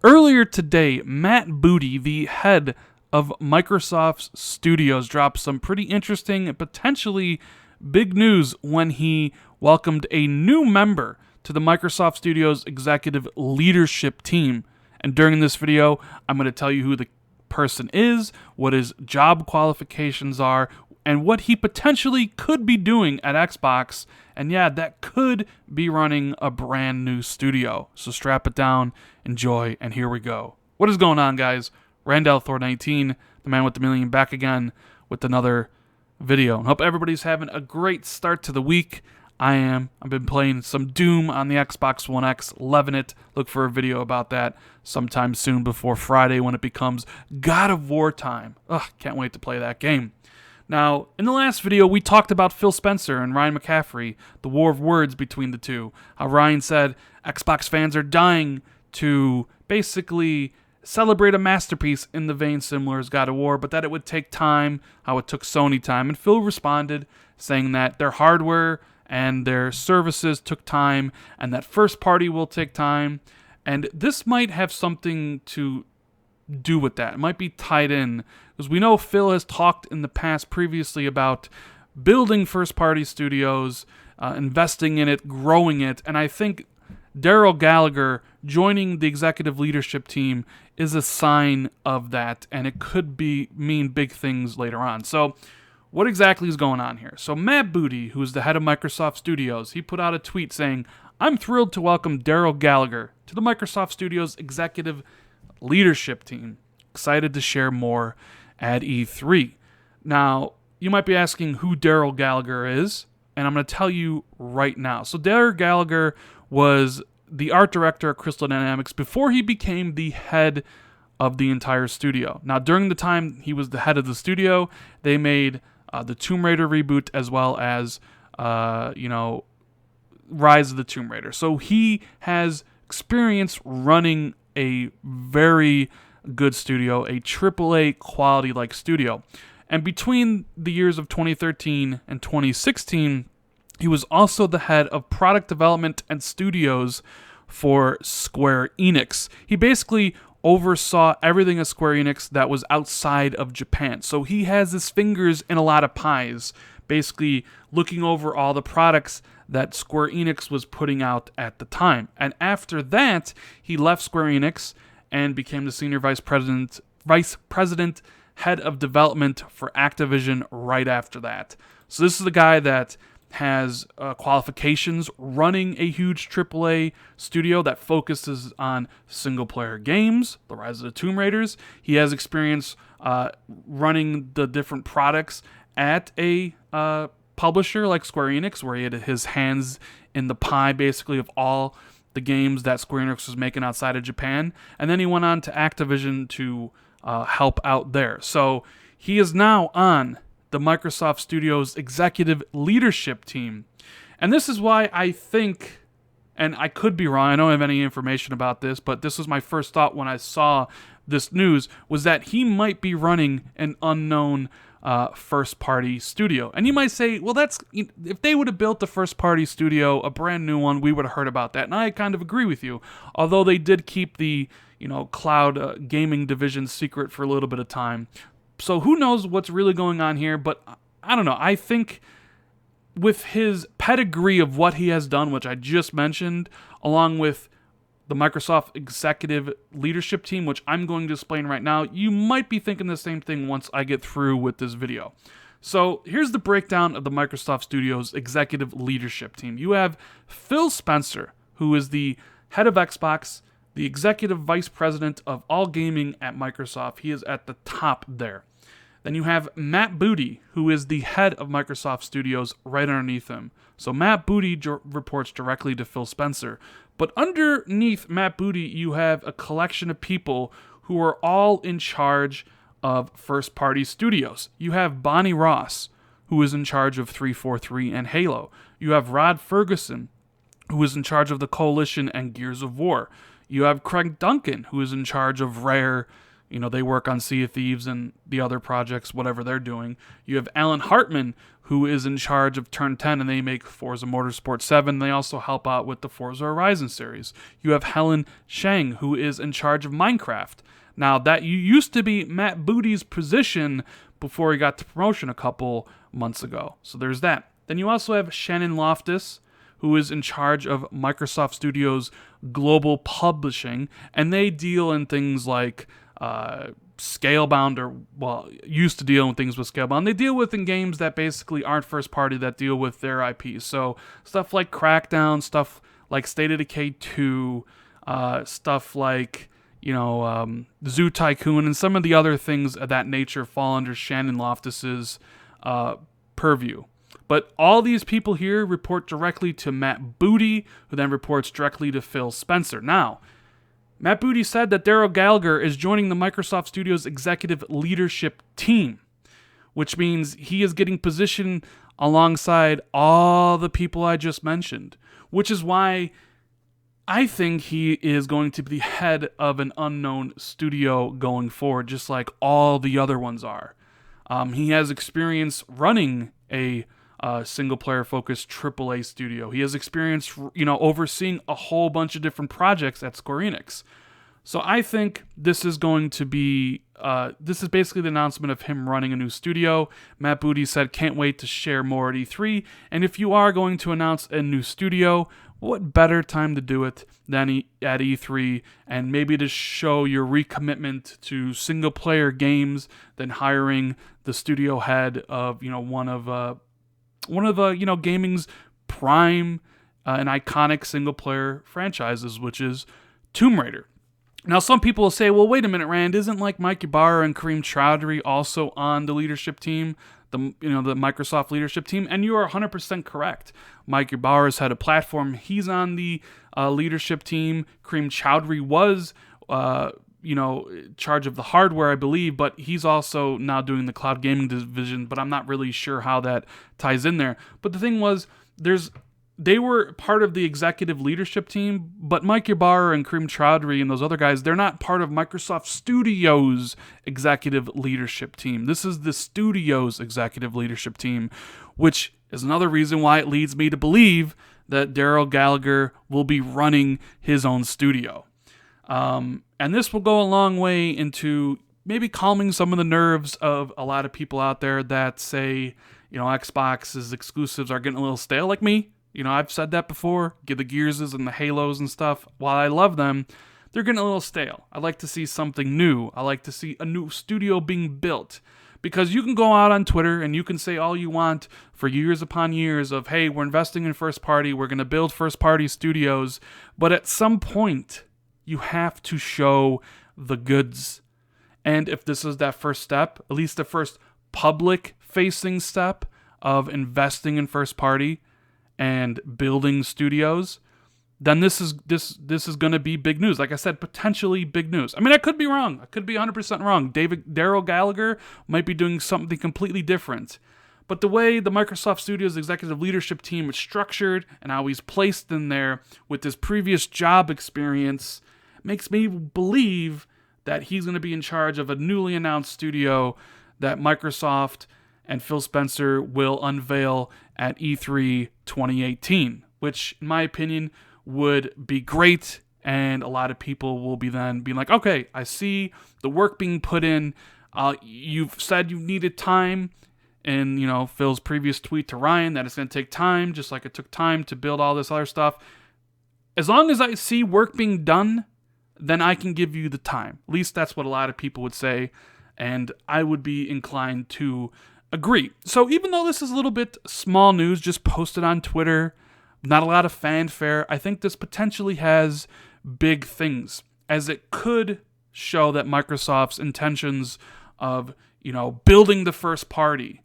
Earlier today, Matt Booty, the head of Microsoft's Studios, dropped some pretty interesting and potentially big news when he welcomed a new member to the Microsoft Studios executive leadership team. And during this video, I'm going to tell you who the person is, what his job qualifications are, and what he potentially could be doing at Xbox. And yeah, that could be running a brand new studio. So strap it down, enjoy, and here we go. What is going on, guys? Randall Thor 19, the man with the million, back again with another video. And hope everybody's having a great start to the week. I've been playing some Doom on the Xbox One X, loving it. Look for a video about that sometime soon before Friday when it becomes God of War time. Ugh, can't wait to play that game. Now, in the last video, we talked about Phil Spencer and Ryan McCaffrey, the war of words between the two. How Ryan said Xbox fans are dying to basically celebrate a masterpiece in the vein similar as God of War, but that it would take time, how it took Sony time. And Phil responded saying that their hardware and their services took time, and that first party will take time. And this might have something to do with that. It might be tied in, because we know Phil has talked in the past previously about building first-party studios, investing in it, growing it, and I think Daryl Gallagher joining the executive leadership team is a sign of that, and it could mean big things later on. So what exactly is going on here? So Matt Booty, who is the head of Microsoft Studios, he put out a tweet saying, "I'm thrilled to welcome Daryl Gallagher to the Microsoft Studios executive leadership team. Excited to share more at E3." Now, you might be asking who Daryl Gallagher is, and I'm going to tell you right now. So Daryl Gallagher was the art director at Crystal Dynamics before he became the head of the entire studio. Now, during the time he was the head of the studio, they made the Tomb Raider reboot as well as, Rise of the Tomb Raider. So he has experience running a very good studio, a AAA quality-like studio. And between the years of 2013 and 2016, he was also the head of product development and studios for Square Enix. He basically oversaw everything at Square Enix that was outside of Japan. So he has his fingers in a lot of pies, basically looking over all the products that Square Enix was putting out at the time. And after that, he left Square Enix and became the senior vice president, head of development for Activision right after that. So this is the guy that has qualifications running a huge AAA studio that focuses on single-player games, the Rise of the Tomb Raiders. He has experience running the different products at a publisher like Square Enix, where he had his hands in the pie, basically, of all the games that Square Enix was making outside of Japan. And then he went on to Activision to help out there. So he is now on the Microsoft Studios executive leadership team. And this is why I think, and I could be wrong, I don't have any information about this, but this was my first thought when I saw this news, was that he might be running an unknown first-party studio. And you might say, well, if they would have built a first-party studio, a brand new one, we would have heard about that. And I kind of agree with you, although they did keep the cloud gaming division secret for a little bit of time. So who knows what's really going on here, but I don't know. I think with his pedigree of what he has done, which I just mentioned, along with the Microsoft executive leadership team, which I'm going to explain right now, you might be thinking the same thing once I get through with this video. So here's the breakdown of the Microsoft Studios executive leadership team. You have Phil Spencer, who is the head of Xbox, the executive vice president of all gaming at Microsoft. He is at the top there. Then you have Matt Booty, who is the head of Microsoft Studios, right underneath him. So Matt Booty reports directly to Phil Spencer. But underneath Matt Booty, you have a collection of people who are all in charge of first-party studios. You have Bonnie Ross, who is in charge of 343 and Halo. You have Rod Ferguson, who is in charge of the Coalition and Gears of War. You have Craig Duncan, who is in charge of Rare, They work on Sea of Thieves and the other projects, whatever they're doing. You have Alan Hartman, who is in charge of Turn 10, and they make Forza Motorsport 7. They also help out with the Forza Horizon series. You have Helen Shang, who is in charge of Minecraft. Now, that used to be Matt Booty's position before he got the promotion a couple months ago. So there's that. Then you also have Shannon Loftus, who is in charge of Microsoft Studios Global Publishing, and they deal in things like Scalebound, used to deal with things with Scalebound. They deal with in games that basically aren't first party, that deal with their IPs. So stuff like Crackdown, stuff like State of Decay 2, stuff like, Zoo Tycoon, and some of the other things of that nature fall under Shannon Loftus's purview. But all these people here report directly to Matt Booty, who then reports directly to Phil Spencer. Now, Matt Booty said that Daryl Gallagher is joining the Microsoft Studios executive leadership team, which means he is getting positioned alongside all the people I just mentioned, which is why I think he is going to be the head of an unknown studio going forward, just like all the other ones are. He has experience running a single-player focused AAA studio. He has experience, overseeing a whole bunch of different projects at Square Enix. So I think this is going to be, this is basically the announcement of him running a new studio. Matt Booty said, can't wait to share more at E3. And if you are going to announce a new studio, what better time to do it than at E3, and maybe to show your recommitment to single-player games than hiring the studio head of, one of gaming's prime and iconic single-player franchises, which is Tomb Raider. Now, some people will say, well, wait a minute, Rand, isn't like Mike Ybarra and Kareem Chowdhury also on the leadership team, the Microsoft leadership team? And you are 100% correct. Mike Ybarra's head of platform. He's on the leadership team. Kareem Chowdhury was charge of the hardware, I believe, but he's also now doing the cloud gaming division, but I'm not really sure how that ties in there. But the thing was, they were part of the executive leadership team, but Mike Ybarra and Kareem Chowdhury and those other guys, they're not part of Microsoft Studios executive leadership team. This is the Studios executive leadership team, which is another reason why it leads me to believe that Daryl Gallagher will be running his own studio. And this will go a long way into maybe calming some of the nerves of a lot of people out there that say, Xbox's exclusives are getting a little stale, like me. I've said that before. Get the Gearses and the Halos and stuff. While I love them, they're getting a little stale. I like to see something new. I like to see a new studio being built. Because you can go out on Twitter and you can say all you want for years upon years of, hey, we're investing in first party, we're going to build first party studios. But at some point, you have to show the goods. And if this is that first step, at least the first public-facing step of investing in first party and building studios, then this is going to be big news. Like I said, potentially big news. I mean, I could be wrong. I could be 100% wrong. Daryl Gallagher might be doing something completely different. But the way the Microsoft Studios executive leadership team is structured and how he's placed in there with his previous job experience makes me believe that he's going to be in charge of a newly announced studio that Microsoft and Phil Spencer will unveil at E3 2018, which, in my opinion, would be great, and a lot of people will be then being like, okay, I see the work being put in. You've said you needed time, and Phil's previous tweet to Ryan that it's going to take time, just like it took time to build all this other stuff. As long as I see work being done, then I can give you the time. At least that's what a lot of people would say, and I would be inclined to agree. So even though this is a little bit small news, just posted on Twitter, not a lot of fanfare, I think this potentially has big things, as it could show that Microsoft's intentions of, building the first party,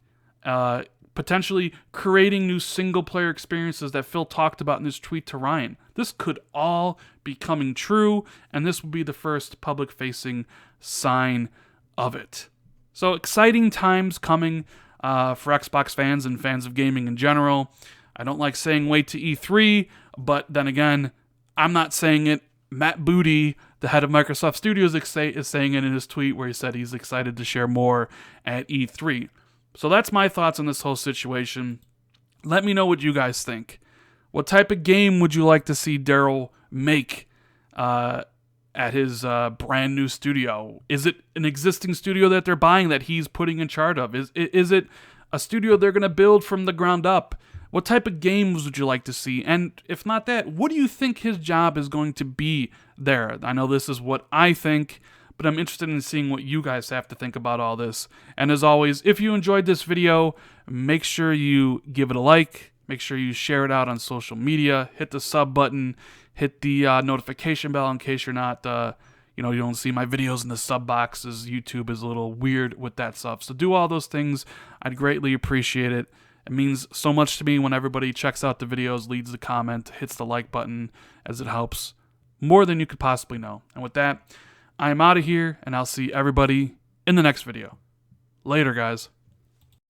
potentially creating new single-player experiences that Phil talked about in his tweet to Ryan. This could all be coming true, and this will be the first public-facing sign of it. So exciting times coming for Xbox fans and fans of gaming in general. I don't like saying wait to E3, but then again, I'm not saying it. Matt Booty, the head of Microsoft Studios is saying it in his tweet, where he said he's excited to share more at E3. So that's my thoughts on this whole situation. Let me know what you guys think. What type of game would you like to see Daryl make at his brand new studio? Is it an existing studio that they're buying that he's putting in charge of? Is it a studio they're going to build from the ground up? What type of games would you like to see? And if not that, what do you think his job is going to be there? I know this is what I think, but I'm interested in seeing what you guys have to think about all this. And as always, if you enjoyed this video, make sure you give it a like. Make sure you share it out on social media. Hit the sub button. Hit the notification bell in case you're not, you don't see my videos in the sub boxes. YouTube is a little weird with that stuff. So do all those things. I'd greatly appreciate it. It means so much to me when everybody checks out the videos, leaves a comment, hits the like button, as it helps more than you could possibly know. And with that, I am out of here, and I'll see everybody in the next video. Later, guys.